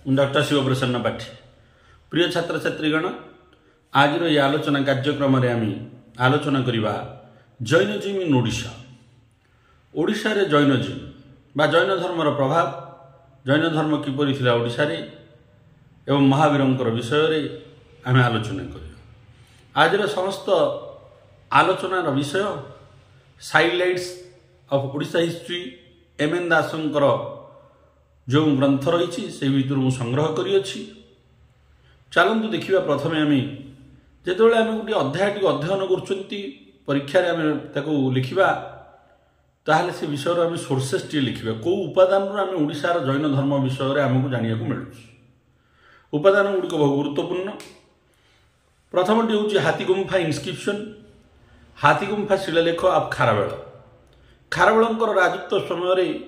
Doctor शिवप्रसन्न पाठी प्रिय छात्र छात्रीगण आज ये आलोचना कार्यक्रम आम आलोचना करवा जैनजिम इन ओडिशा। ओडिशा रे जैनजिम बा जैन धर्मर प्रभाव जैन धर्म किपरि थिला ओडिशा रे एवं महावीरंकर विषय रे आम आलोचना करिया। आज रे समस्त आलोचनार विषय साइलाइट्स ऑफ ओडिशा हिस्ट्री एम.एन. दासंकर जो ग्रंथ रही से भर मु संग्रह करिछि। चलतु देखा प्रथमे आम जो आम गोटे अध्याय अध्ययन कर परीक्षा लिखा ताहले से विषय आम सोर्सेस टी लिखा कौ उपादान आम ओडिशार जैन धर्म विषय आमको जाना मिलूँ। उपादान गुड़िक बहुत गुरुत्वपूर्ण। प्रथमटी हूँ हाथीगुम्फा इनस्क्रिप्शन हाथीगुम्फा शिलालेख ऑफ खारवेल। खारवेलंकर राजत्व समय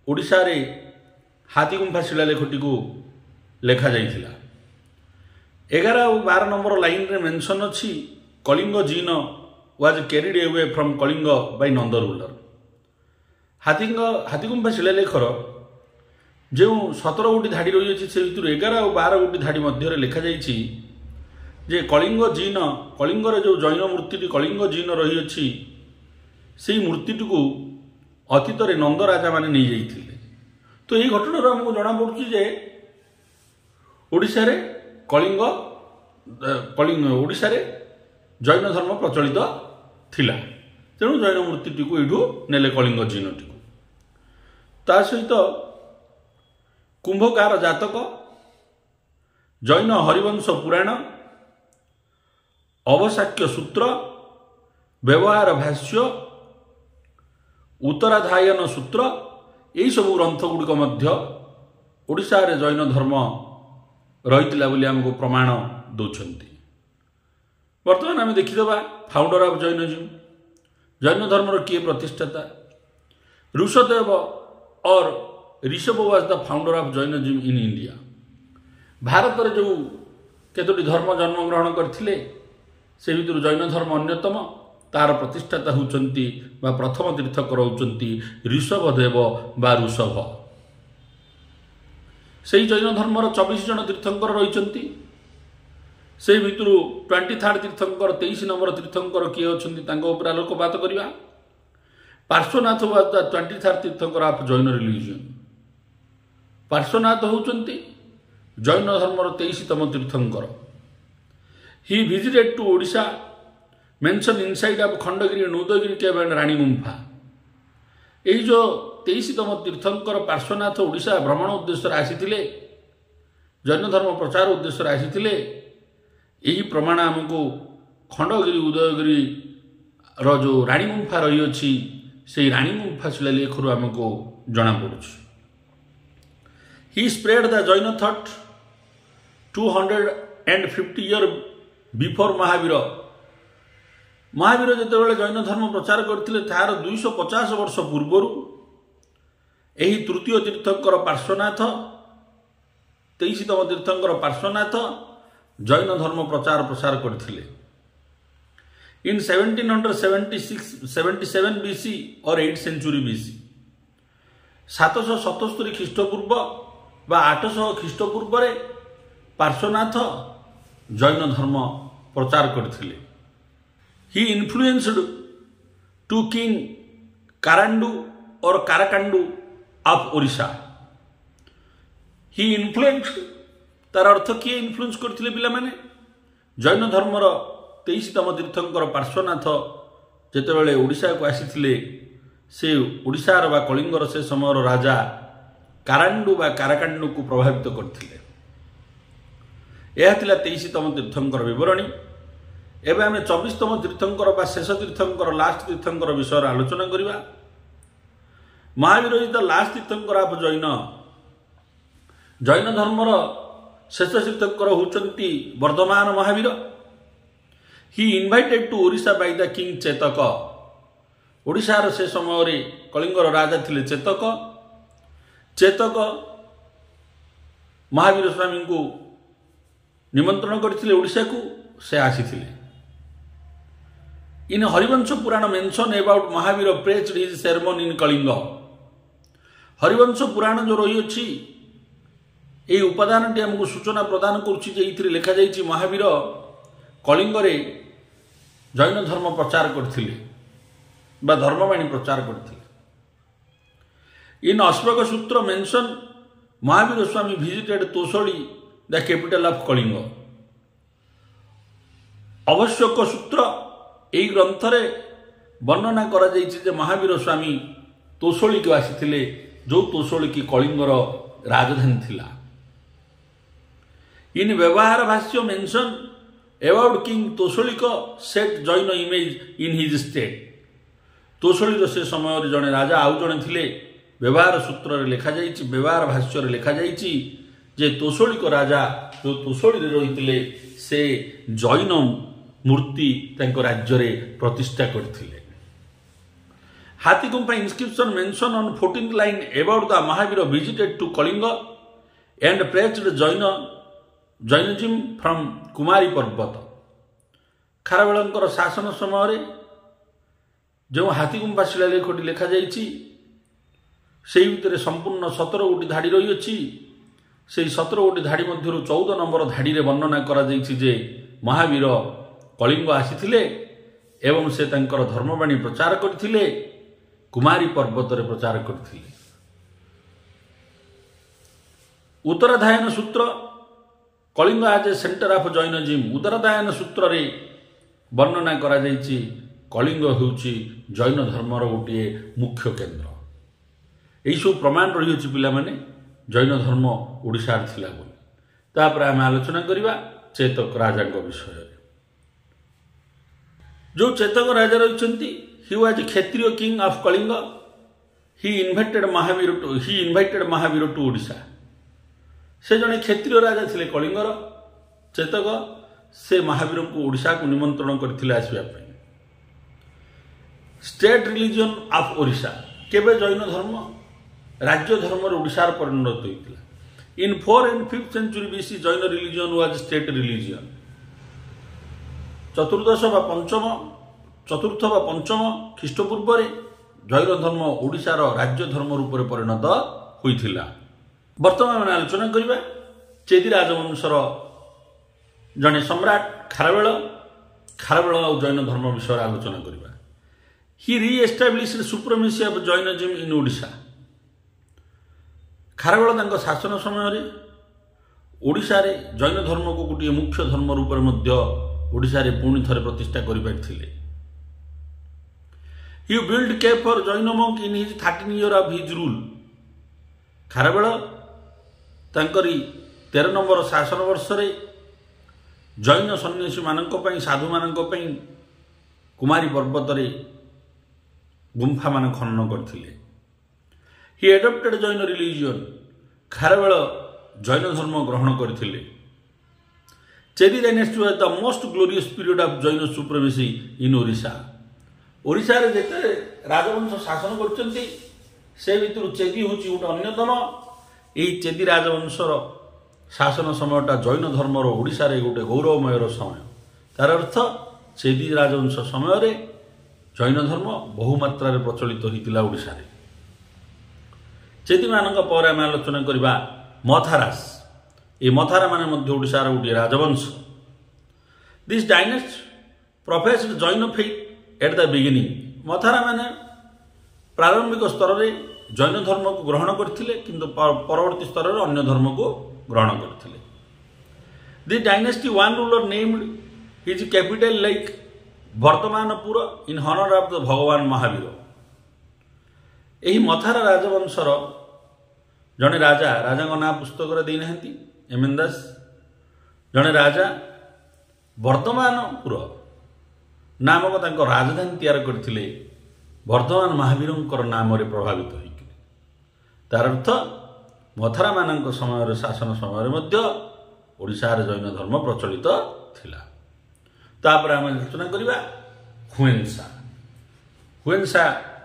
ओडिशा रे हाथीगुम्फा शिलालेखटी को लेखा जाइथिला। 11 और 12 नंबर लाइन रे मेंशन अछि Kalinga Jina was carried away from Kalinga by Nanda ruler. Hathigumpha शिलालेखर जो 17 गोटी धाड़ी रही अछि से भितर 11 और 12 गोटी धाड़ी मध्य लेखा जाइछि जे कलिंग जीन कलिंगर जो जैन मूर्ति कलिंग जीन रही अछि से मूर्ति को अतीत रे नंद राजा माने नहीं जाइथिले। तो यही घटना आमको जना पड़ुछि जे ओडिशा रे कलिंग ओडिशा रे जैन धर्म प्रचलित थिला। तेणु जैन मूर्ति को एठू नेले कलिंग जीनटी को। ता सहित कुंभकार जातक जैन हरिवंश पुराण अवसाक्य सूत्र व्यवहार भाष्य उत्तराधायन सूत्र यही सब ग्रंथ गुड़िक मध्य ओडिशा रे जैन धर्म रही आमको प्रमाण दौरान। बर्तमान आम देखीदे फाउंडर ऑफ जैनिज्म जैन धर्मर किए प्रतिष्ठाता ऋषदेव और Rishabh was the founder of Jainism in India. Bharat में जो केतोटी धर्म जन्म ग्रहण करथिले से भितर जैन धर्म अन्यतम। तार प्रतिष्ठाता होउचंती बा प्रथम तीर्थकर होउचंती ऋषभदेव बा ऋषभ। से जैन धर्मर 24 जन तीर्थंकर रही से भितर 23 तीर्थंकर 23 नंबर तीर्थंकर किए अच्छा आलोकपात करवा। Parshvanath was the 23 Tirthankara of Jain religion. Parshvanath होउचंती जैन धर्मर 23तम Tirthankara. He visited to Odisha mention inside of Khandagiri and Udayagiri cave and Rani Gumpha. यही जो 23तम तीर्थंकर पार्श्वनाथ ओडिशा भ्रमण उद्देश्य आसीथिले जैन धर्म प्रचार उद्देश्य आसीथिले। यही प्रमाण आमको खंडगिरी उदयगिरी रो जो रानी गुम्फा रही अछि से रानी गुम्फा शिलालेखरु आमको जना पड़ुछि। He spread the Jain thought 250 year before Mahavira. Mahavira जिते जैन धर्म प्रचार करते तार 250 वर्ष पूर्वर यही तृतीय तीर्थंकर पार्श्वनाथ 23तम तीर्थंकर पार्श्वनाथ जैन धर्म प्रचार प्रसार करथिले। इन 1777 BC और 8th century BC 777 ख्रीष्टपूर्व बा 800 ख्रीष्टपूर्व पार्श्वनाथ जैन धर्म प्रचार करथिले। He influenced to King Karandu or Karakandu of Orissa. He influenced तार अर्थ किए इन्फ्लुएंस करथिले पिला माने जैन धर्मर 23तम तीर्थंकर पार्श्वनाथ जेतेबेले ओडिशा को आसीथिले से ओडिशार बा कलिंगर से समयर राजा कारांडू बा काराकांडू को प्रभावित करथिले। यह थिला 23तम तीर्थंकर विवरणी। एवं आम 24तम तीर्थंकर बा शेष तीर्थंकर लास्ट तीर्थंकर विषय आलोचना करवा। Mahavira is the last Tirthankara of Jain. Jain धर्मर शेष तीर्थंकर होउचंती Vardhamana Mahavira. He invited to Odisha by the king Chetaka. ओडिशार से समय कलिंगर राजा थिले चेतक। चेतक महावीर स्वामी को निमंत्रण करथिले ओडिशा को से आसीथिले। In Harivamsha Purana mention about Mahavira praised his ceremony in Kalinga. Harivamsha Purana जो रही अच्छी এই উপাଦାনটি ଆମକୁ ସୂଚନା ପ୍ରଦାନ କରୁଛି ଯେ ଏଇଥିରେ ଲେଖାଯାଇଛି ମହାବୀର କଳିଙ୍ଗରେ ଜୈନ ଧର୍ମ ପ୍ରଚାର କରିଥିଲେ ବା ଧର୍ମବାଣୀ ପ୍ରଚାର କରିଥିଲେ। In Ashvaka Sutra mention Mahavira Swami visited Toshali the capital of Kalinga. Avashyaka Sutra ଏହି ଗ୍ରନ୍ଥରେ ବର୍ଣ୍ଣନା କରାଯାଇଛି ଯେ ମହାବୀର ସ୍ୱାମୀ ତୋଷଳୀକୁ ଆସିଥିଲେ, ଯେଉଁ ତୋଷଳୀ କି କଳିଙ୍ଗର ରାଜଧାନୀ ଥିଲା। In Vyavahara Bhashya mention about king Toshalika set Jain image in his state. ତୋଷଳୀର ସେ ସମୟରେ ଜଣେ ରାଜା ଆଉ ଜଣେ ଥିଲେ। ବ୍ୟବହାର ସୂତ୍ରରେ ଲେଖାଯାଇଛି, ବ୍ୟବହାର ଭାଷ୍ୟରେ ଲେଖାଯାଇଛି ଯେ ତୋଷଳିକ ରାଜା ଯେଉଁ ତୋଷଳୀରେ ରହିଥିଲେ ସେ ଜୈନ ମୂର୍ତ୍ତି ତାଙ୍କ ରାଜ୍ୟରେ ପ୍ରତିଷ୍ଠା କରିଥିଲେ। Hathigumpha inscription mention on 14th line about the Mahavira visited to Kalinga and praised Jainism from Kumari Parbat. ଖାରବେଳଙ୍କର ଶାସନ ସମୟରେ ଯେଉଁ ହାତୀଗୁମ୍ଫା ଶିଳାଲେଖଟି ଲେଖାଯାଇଛି ସେହି ଭିତରେ ସମ୍ପୂର୍ଣ୍ଣ 17 ଗୋଟି ଧାଡ଼ି ରହିଅଛି। ସେହି 17 ଗୋଟି ଧାଡ଼ି ମଧ୍ୟରୁ 14 ନମ୍ବର ଧାଡ଼ିରେ ବର୍ଣ୍ଣନା କରାଯାଇଛି ଯେ ମହାବୀର କଳିଙ୍ଗ ଆସିଥିଲେ ଏବଂ ସେ ତାଙ୍କର ଧର୍ମବାଣୀ ପ୍ରଚାର କରିଥିଲେ, କୁମାରୀ ପର୍ବତରେ ପ୍ରଚାର କରିଥିଲେ। ଉତ୍ତରାଧାୟନ ସୂତ୍ର କଳିଙ୍ଗ ଆଜ୍ ଏ ସେଣ୍ଟର ଅଫ୍ ଜୈନଜିମ୍। ଉତ୍ତରାଧାୟନ ସୂତ୍ରରେ ବର୍ଣ୍ଣନା କରାଯାଇଛି କଳିଙ୍ଗ ହେଉଛି ଜୈନ ଧର୍ମର ଗୋଟିଏ ମୁଖ୍ୟ କେନ୍ଦ୍ର। ଏହିସବୁ ପ୍ରମାଣ ରହିଅଛି ପିଲାମାନେ ଜୈନ ଧର୍ମ ଓଡ଼ିଶାରେ ଥିଲା ବୋଲି। ତାପରେ ଆମେ ଆଲୋଚନା କରିବା ଚେତକ ରାଜାଙ୍କ ବିଷୟରେ। ଯେଉଁ ଚେତକ ରାଜା ରହିଛନ୍ତି, he was Kshatriya king of Kalinga. He invited Mahavira to Odisha. ସେ ଜଣେ କ୍ଷତ୍ରିୟ ରାଜା ଥିଲେ କଳିଙ୍ଗର ଚେତକ। ସେ ମହାବୀରଙ୍କୁ ଓଡ଼ିଶାକୁ ନିମନ୍ତ୍ରଣ କରିଥିଲେ ଆସିବା ପାଇଁ। State religion of Odisha. କେବେ ଜୈନ ଧର୍ମ ରାଜ୍ୟ ଧର୍ମରେ ଓଡ଼ିଶାର ପରିଣତ ହୋଇଥିଲା। In 4th and 5th century BC Jain religion was state religion. ଚତୁର୍ଥ ବା ପଞ୍ଚମ ଖ୍ରୀଷ୍ଟପୂର୍ବରେ ଜୈନ ଧର୍ମ ଓଡ଼ିଶାର ରାଜ୍ୟ ଧର୍ମ ରୂପରେ ପରିଣତ ହୋଇଥିଲା। ବର୍ତ୍ତମାନ ଆମେ ଆଲୋଚନା କରିବା ଚେଦି ରାଜବଂଶର ଜଣେ ସମ୍ରାଟ ଖାରବେଳ ଆଉ ଜୈନ ଧର୍ମ ବିଷୟରେ ଆଲୋଚନା କରିବା। ହି ରିଏଷ୍ଟାବ୍ଲିଶ୍ଡ ସୁପ୍ରିମେସି ଅଫ୍ ଜୈନିଜିମ୍ ଇନ୍ ଓଡ଼ିଶା। ଖାରବେଳ ତାଙ୍କ ଶାସନ ସମୟରେ ଓଡ଼ିଶାରେ ଜୈନ ଧର୍ମକୁ ଗୋଟିଏ ମୁଖ୍ୟ ଧର୍ମ ରୂପରେ ମଧ୍ୟ ଓଡ଼ିଶାରେ ପୁଣି ଥରେ ପ୍ରତିଷ୍ଠା କରିପାରିଥିଲେ। He build cave for Jain monk in his 13 year of his rule. Kharavela ତାଙ୍କରି 13 ନମ୍ବର ଶାସନ ବର୍ଷରେ ଜୈନ ସନ୍ନ୍ୟାସୀମାନଙ୍କ ପାଇଁ, ସାଧୁମାନଙ୍କ ପାଇଁ କୁମାରୀ ପର୍ବତରେ ଗୁମ୍ଫାମାନ ଖନନ କରିଥିଲେ। He adopted Jain religion. Kharavela Jain ଧର୍ମ ଗ୍ରହଣ କରିଥିଲେ। Chedi dynasty was the most glorious period of Jain supremacy in Odisha. ଓଡ଼ିଶାରେ ଯେତେ ରାଜବଂଶ ଶାସନ କରୁଛନ୍ତି ସେ ଭିତରୁ ଚେଦି ହେଉଛି ଗୋଟେ ଅନ୍ୟତମ। ଏହି ଚେଦି ରାଜବଂଶର ଶାସନ ସମୟଟା ଜୈନ ଧର୍ମର ଓଡ଼ିଶାରେ ଗୋଟେ ଗୌରବମୟର ସମୟ। ତାର ଅର୍ଥ ଚେଦି ରାଜବଂଶ ସମୟରେ ଜୈନ ଧର୍ମ ବହୁମାତ୍ରାରେ ପ୍ରଚଳିତ ହୋଇଥିଲା ଓଡ଼ିଶାରେ। ଚେଦିମାନଙ୍କ ପରେ ଆମେ ଆଲୋଚନା କରିବା ମଥାରାସ୍। ଏ ମଥାରାମାନେ ମଧ୍ୟ ଓଡ଼ିଶାର ଗୋଟିଏ ରାଜବଂଶ। This dynasty professed Jain faith at the beginning. ମଥାରାମାନେ ପ୍ରାରମ୍ଭିକ ସ୍ତରରେ ଜୈନ ଧର୍ମକୁ ଗ୍ରହଣ କରିଥିଲେ, କିନ୍ତୁ ପରବର୍ତ୍ତୀ ସ୍ତରରେ ଅନ୍ୟ ଧର୍ମକୁ ଗ୍ରହଣ କରିଥିଲେ। The dynasty one ruler named his capital like Vardhamanpur in honour of the Bhagwan Mahavira. ଏହି ମଥାରା ରାଜବଂଶର ଜଣେ ରାଜାଙ୍କ ନାଁ ପୁସ୍ତକରେ ଦେଇନାହାନ୍ତି, ଏମଏନ୍ ଦାସ। ଜଣେ ରାଜା ବର୍ତ୍ତମାନପୁର ନାମକ ତାଙ୍କ ରାଜଧାନୀ ତିଆରି କରିଥିଲେ ବର୍ତ୍ତମାନ ମହାବୀରଙ୍କର ନାମରେ ପ୍ରଭାବିତ ହୋଇଥିଲେ। ତାର ଅର୍ଥ ମଥାରାମାନଙ୍କ ସମୟରେ ଶାସନ ସମୟରେ ମଧ୍ୟ ଓଡ଼ିଶାରେ ଜୈନ ଧର୍ମ ପ୍ରଚଳିତ ଥିଲା। ତାପରେ ଆମେ ଆଲୋଚନା କରିବା ହୁଏନ୍ସା। ହୁଏନ୍ସା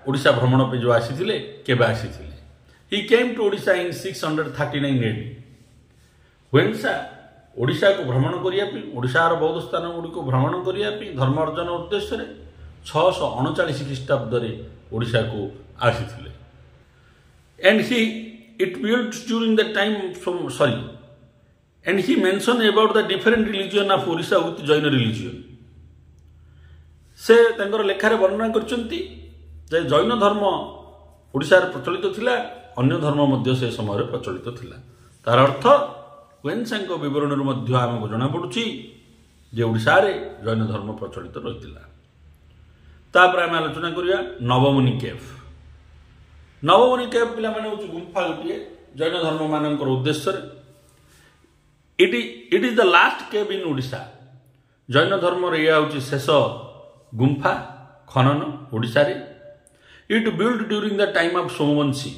ଓଡ଼ିଶା ଭ୍ରମଣ ପାଇଁ ଯେଉଁ ଆସିଥିଲେ, କେବେ ଆସିଥିଲେ? ହି କେମ୍ ଟୁ ଓଡ଼ିଶା ଇନ୍ 639 AD। ହୁଏନ୍ସା ଓଡ଼ିଶାକୁ ଭ୍ରମଣ କରିବା ପାଇଁ, ଓଡ଼ିଶାର ବୌଦ୍ଧ ସ୍ଥାନ ଗୁଡ଼ିକୁ ଭ୍ରମଣ କରିବା ପାଇଁ ଧର୍ମ ଅର୍ଜନ ଉଦ୍ଦେଶ୍ୟରେ 639 ଖ୍ରୀଷ୍ଟାବ୍ଦରେ ଓଡ଼ିଶାକୁ ଆସିଥିଲେ। And he it built during the time and he mentioned about the different religion of Orissa with Jaina religion. से तांकर लेखारे वर्णना करचंती जे जैन धर्म ओडिशार प्रचलित थिला अन्य धर्म मध्य से समय प्रचलित थिला तार अर्थ क्वेन्सांको विवरणर मध्य आमको जणा पडुची जे ओडिशा रे जैन धर्म प्रचलित रहितिला तापर आम आलोचना करिया नवमुनि केव पिला माने होची गुंफा गोटिए जैन धर्म मानकर उद्देश्य इट इज द लास्ट केव इन ओडिशा जैन धर्म रे या होची शेष गुंफा खनन ओडिशा रे it build during the time of Somvanshi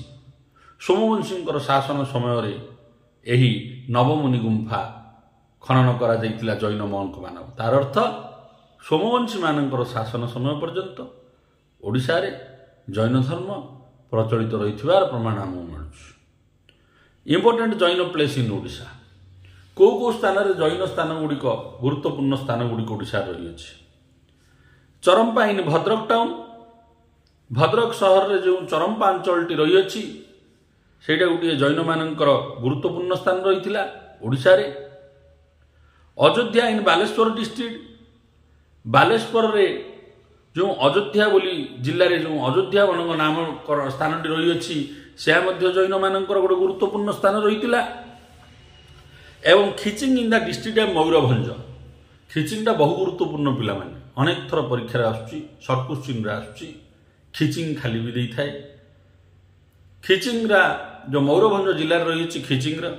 शासन समय रे एही नवमुनि गुंफा खनन करा जाइतिला जैन मंक मानव तार अर्थ सोमवंशी मानकर शासन समय पर्यंत ओडिशा रे जैन धर्म प्रचलित रहिथिबार प्रमाण आमକୁ मिलुଛି important Jain place in Odisha को स्थान रे जैन स्थान गुड़िक गुरुत्वपूर्ण स्थान गुड़िक ओडिशा रही अछि चरंपा इन भद्रक टाउन भद्रक सहर रे जो चरंपा अंचलटी रही अछि सेटा गोटे जैन मानकर गुरुत्वपूर्ण स्थान रही ओडिशा रे अयोध्या इन बालेश्वर डिस्ट्रिक्ट बालेश्वर रे जो अयोध्या बोली जिल्ला रे जो अयोध्या बनक नाम स्थान रही अछि से मध्य जैन मानकर गोटे गुरुत्वपूर्ण स्थान रही एवं Khiching in the district of Mayurbhanj खिचिंगटा बहु गुरुत्वपूर्ण पिला माने अनेक थर परीक्षा आसुची शॉर्ट क्वेश्चन रे आसुची खिचिंग खाली भी देई थाए खिचिंगरा जो मयूरभंज जिल्ला रही अछि खिचिंगरा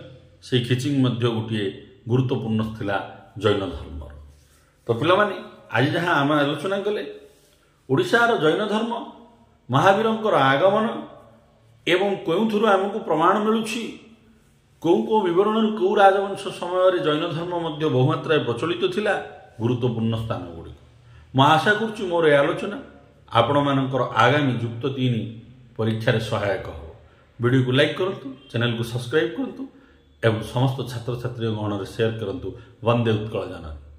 से खिचिंग मध्य गोटे गुरुत्वपूर्ण थिला जैन धर्म तो पिला माने आज जहाँ आम आलोचना कले ओडिशार जैन धर्म महावीरंकर आगमन एवं केउथुरु आमको प्रमाण मिलुछि कौ बरण कौ राजवंश समय जैन धर्म मध्य बहुमात्रा प्रचलित थिला गुरुत्वपूर्ण स्थान गुड़िक मैं आशा करुच्ची मोर ए आलोचना आपण मानकर आगामी युक्त 3 परीक्षा सहायक हो वीडियो को लाइक करंतु चैनल को सब्सक्राइब करंतु एवं समस्त छात्र छात्री गण शेयर करंतु वंदे उत्कल जननी।